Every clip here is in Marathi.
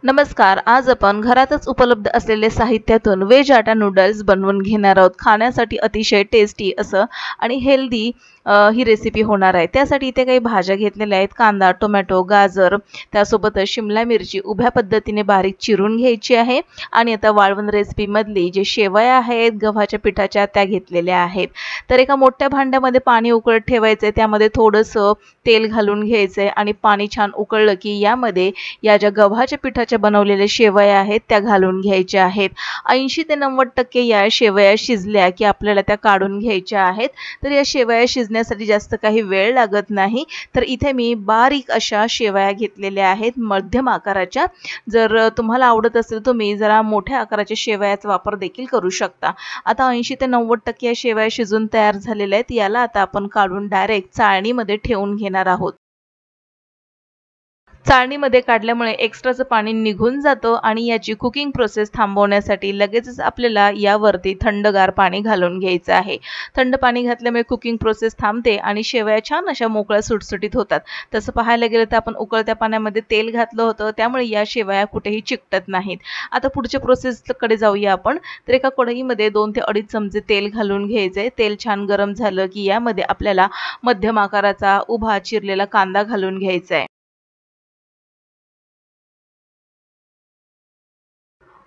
नमस्कार. आज आपण घरातच उपलब्ध असलेले साहित्यातून वेज आटा नूडल्स बनवून घेणार आहोत. खाण्यासाठी अतिशय टेस्टी असं आणि हेल्दी ही रेसिपी होणार आहे. त्यासाठी इथे काही भाज्या घेतलेल्या आहेत. कांदा, टोमॅटो, गाजर, त्यासोबतच शिमला मिरची उभ्या पद्धतीने बारीक चिरून घ्यायची आहे. आणि आता वाळवण रेसिपीमधली जे शेवया आहेत गव्हाच्या पिठाच्या त्या घेतलेल्या आहेत. तर एका मोठ्या भांड्यामध्ये पाणी उकळत ठेवायचं आहे. त्यामध्ये थोडंसं तेल घालून घ्यायचं आहे आणि पाणी छान उकळलं की यामध्ये या ज्या गव्हाच्या पिठाच्या बनवलेल्या शेवया आहेत त्या घालून घ्यायच्या आहेत. 80 ते 90% या शेवया शिजल्या की आपल्याला त्या काढून घ्यायच्या आहेत. तर या शेवया शिजण्यासाठी जास्त काही वेळ लागत नाही. तर इथे मी बारीक अशा शेवया घेतलेल्या आहेत मध्यम आकाराच्या. जर तुम्हाला आवडत असेल तुम्ही जरा मोठ्या आकाराच्या शेवयाचा वापर देखील करू शकता. आता 80 ते 90% या शेवया शिजून तयार झालेल्या आहेत. याला आता आपण काढून डायरेक्ट चाळणीमध्ये ठेवून घेणार आहोत. चाळणीमध्ये काढल्यामुळे एक्स्ट्राचं पाणी निघून जातं आणि याची कुकिंग प्रोसेस थांबवण्यासाठी लगेचच आपल्याला यावरती थंडगार पाणी घालून घ्यायचं आहे. थंड पाणी घातल्यामुळे कुकिंग प्रोसेस थांबते आणि शेवया छान अशा मोकळ्या सुटसुटीत होतात. तसं पाहायला गेलं तर आपण उकळत्या पाण्यामध्ये तेल घातलं होतं त्यामुळे या शेवया कुठेही चिकटत नाहीत. आता पुढच्या प्रोसेसकडे जाऊया आपण. तर एका कढईमध्ये 2 ते 2.5 चमचे तेल घालून घ्यायचे. तेल छान गरम झालं की यामध्ये आपल्याला मध्यम आकाराचा उभा चिरलेला कांदा घालून घ्यायचा आहे.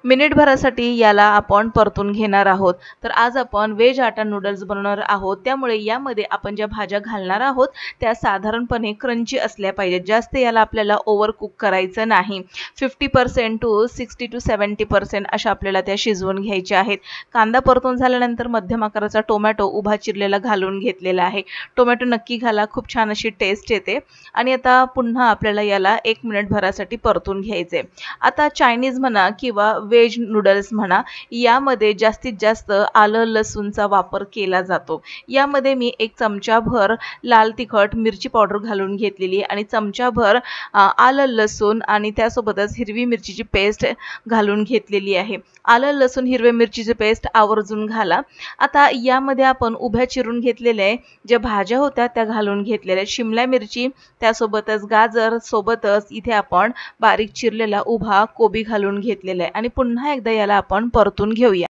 मिनिटभरासाठी याला आपण परतून घेणार आहोत. तर आज आपण वेज आटा नूडल्स बनवणार आहोत. त्यामुळे यामध्ये आपण ज्या भाज्या घालणार आहोत त्या साधारणपणे क्रंची असल्या पाहिजेत. जास्त याला आपल्याला ओव्हर कुक करायचं नाही. 50% टू 60 टू 70% अशा आपल्याला त्या शिजवून घ्यायच्या आहेत. कांदा परतून झाल्यानंतर मध्यम आकाराचा टोमॅटो उभा चिरलेला घालून घेतलेला आहे. टोमॅटो नक्की घाला, खूप छान अशी टेस्ट येते. आणि आता पुन्हा आपल्याला याला 1 मिनिटभरासाठी परतून घ्यायचे. आता चायनीज म्हणा किंवा वेज नूडल्स म्हणा यामध्ये जास्तीत जास्त आलं लसूणचा वापर केला जातो. यामध्ये मी 1 चमचाभर लाल तिखट मिरची पावडर घालून घेतलेली आणि चमचाभर आलं लसूण आणि त्यासोबतच हिरवी मिरचीची पेस्ट घालून घेतलेली आहे. आलं लसूण हिरव्या मिरचीची पेस्ट आवर्जून घाला. आता यामध्ये आपण उभ्या चिरून घेतलेल्या ज्या भाज्या होत्या त्या घालून घेतलेल्या. शिमला मिरची त्यासोबतच गाजर सोबतच इथे आपण बारीक चिरलेला उभा कोबी घालून घेतलेला आहे. आणि पुन्हा एकदा याला आपण परतून घेऊया.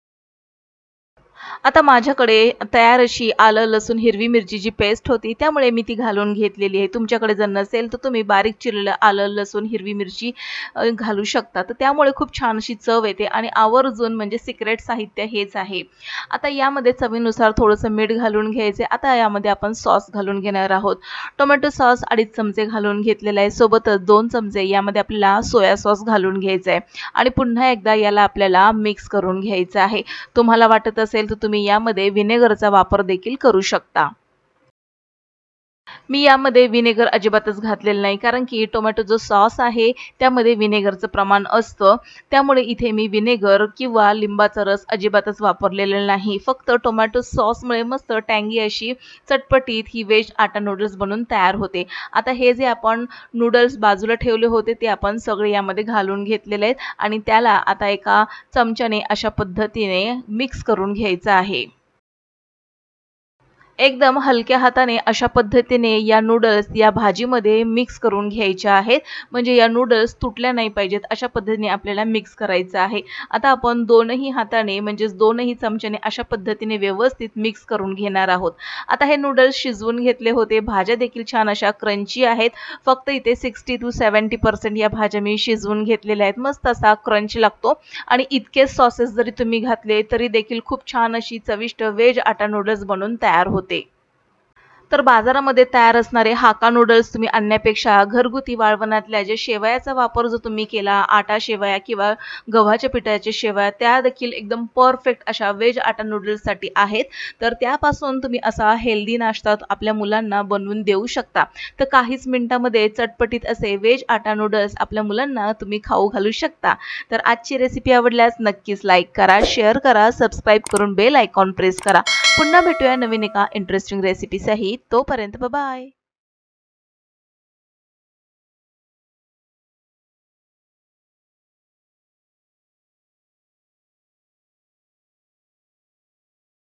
आता माझ्याकडे तयार अशी आलं लसूण हिरवी मिरचीची पेस्ट होती त्यामुळे मी ती घालून घेतलेली आहे. तुमच्याकडे जर नसेल तर तुम्ही बारीक चिरलेलं आलं लसूण हिरवी मिरची घालू शकता. तर त्यामुळे खूप छान अशी चव येते आणि आवर्जून म्हणजे सिक्रेट साहित्य हेच आहे. आता यामध्ये चवीनुसार थोडंसं मीठ घालून घ्यायचे. आता यामध्ये आपण सॉस घालून घेणार आहोत. टोमॅटो सॉस 2.5 चमचे घालून घेतलेला आहे. सोबतच 2 चमचे यामध्ये आपल्याला सोया सॉस घालून घ्यायचा आहे. आणि पुन्हा एकदा याला आपल्याला मिक्स करून घ्यायचं आहे. तुम्हाला वाटत असेल तर तुम्ही यामध्ये व्हिनेगरचा वापर देखील करू शकता. मी यामध्ये व्हिनेगर अजिबातच घातलेलं नाही कारण की टोमॅटो जो सॉस आहे त्यामध्ये व्हिनेगरचं प्रमाण असतं. त्यामुळे इथे मी व्हिनेगर किंवा लिंबाचा रस अजिबातच वापरलेला नाही. फक्त टोमॅटो सॉसमुळे मस्त टँगी अशी चटपटीत ही वेज आटा नूडल्स बनून तयार होते. आता हे जे आपण नूडल्स बाजूला ठेवले होते ते आपण सगळे यामध्ये घालून घेतलेले आहेत आणि त्याला आता एका चमच्याने अशा पद्धतीने मिक्स करून घ्यायचं आहे. एकदम हलक्या हाताने अशा पद्धतीने या नूडल्स या भाजीमध्ये मिक्स करून घ्यायच्या आहेत. म्हणजे या नूडल्स तुटल्या नाही पाहिजेत अशा पद्धतीने आपल्याला मिक्स करायचं आहे. आता आपण दोनही हाताने म्हणजे दोनही चमच्याने अशा पद्धतीने व्यवस्थित मिक्स करून घेणार आहोत. आता हे नूडल्स शिजवून घेतले होते. भाज्या देखील छान अशा क्रंची आहेत. फक्त इथे 60 टू 70% या भाज्या मी शिजवून घेतलेल्या आहेत. मस्त असा क्रंच लागतो आणि इतके सॉसेस जरी तुम्ही घातले तरी देखील खूप छान अशी चविष्ट वेज आटा नूडल्स बनून तयार होते. तर बाजारामध्ये तयार असणारे हाका नूडल्स तुम्ही आणण्यापेक्षा घरगुती वाळवणातल्या जे शेवयाचा वापर जो तुम्ही केला आटा शेवया किंवा गव्हाच्या पिठाच्या शेवया त्या देखील एकदम परफेक्ट अशा वेज आटा नूडल्ससाठी आहेत. तर त्यापासून तुम्ही असा हेल्दी नाश्ता आपल्या मुलांना बनवून देऊ शकता. तर काहीच मिनिटांमध्ये चटपटीत असे वेज आटा नूडल्स आपल्या मुलांना तुम्ही खाऊ घालू शकता. तर आजची रेसिपी आवडल्यास नक्कीच लाईक करा, शेअर करा, सबस्क्राईब करून बेल आयकॉन प्रेस करा. पुन्हा भेटूया नवीन एका इंटरेस्टिंग रेसिपी सहित. तोपर्यंत बाय.